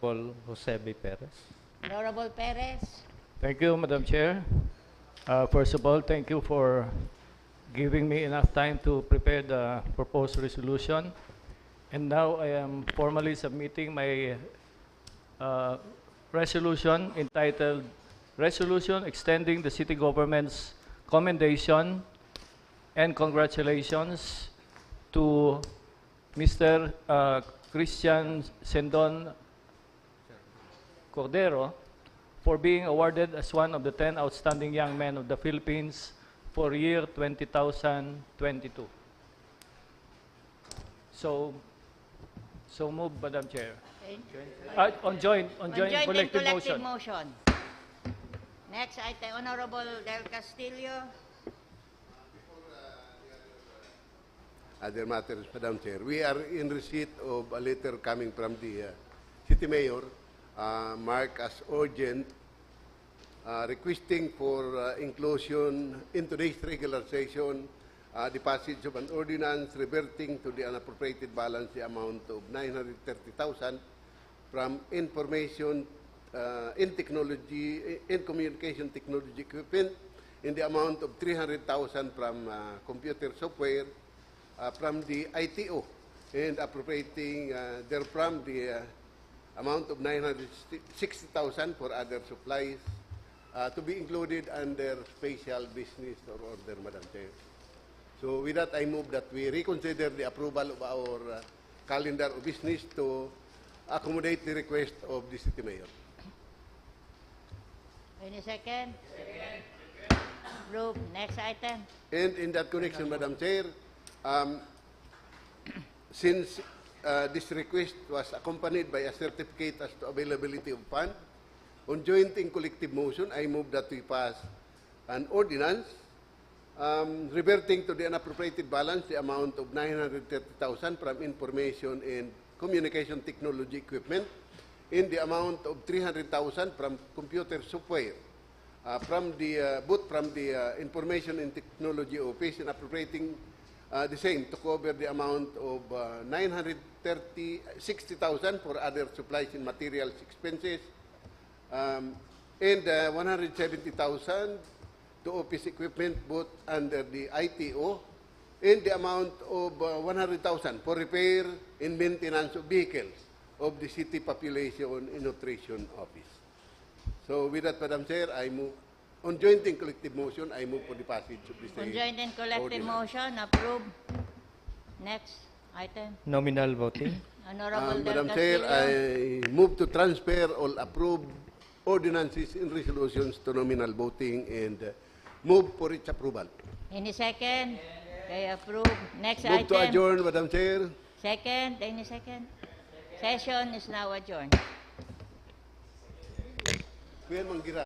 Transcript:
Honorable Jose B. Perez. Honorable Perez. Thank you, Madam Chair. First of all, thank you for giving me enough time to prepare the proposed resolution. And now I am formally submitting my resolution entitled Resolution Extending the City Government's Commendation and Congratulations to Mr. Christian Sendon Cordero for being awarded as one of the 10 outstanding young men of the Philippines for year 2022. So move, Madam Chair. On joint collective motion. Next item, Honorable Del Castillo. Other matters, Madam Chair. We are in receipt of a letter coming from the City Mayor, marked as urgent, requesting for inclusion in today's regular session, the passage of an ordinance reverting to the unappropriated balance the amount of 930,000 from information in communication technology equipment, in the amount of 300,000 from computer software, from the ITO, and appropriating therefrom the amount of 960,000 for other supplies to be included under special business or order, Madam Chair. So with that, I move that we reconsider the approval of our calendar of business to accommodate the request of the City Mayor. Any second? Approve. Next item. And in that connection, Madam Chair, since this request was accompanied by a certificate as to availability of funds, on joint and collective motion, I move that we pass an ordinance reverting to the unappropriated balance the amount of 930,000 from information and communication technology equipment, in the amount of 300,000 from computer software, from the information and technology office, and appropriating the same to cover the amount of 960,000 for other supplies and materials expenses, and 170,000 to office equipment, both under the ITO, and the amount of 100,000 for repair and maintenance of vehicles of the City Population and Nutrition Office. So with that, Madam Chair, I move, on joint and collective motion, I move for the passage of the same. On joint and collective ordinance. motion, approve. Next item. Nominal voting. Honorable Del Madam Castillo. Chair, I move to transfer all approved ordinances and resolutions to nominal voting and move for its approval. Any second? Okay, approve. Next Move item. to adjourn, Madam Chair. Second. Any second? Session is now adjourned. Kuya Manggira.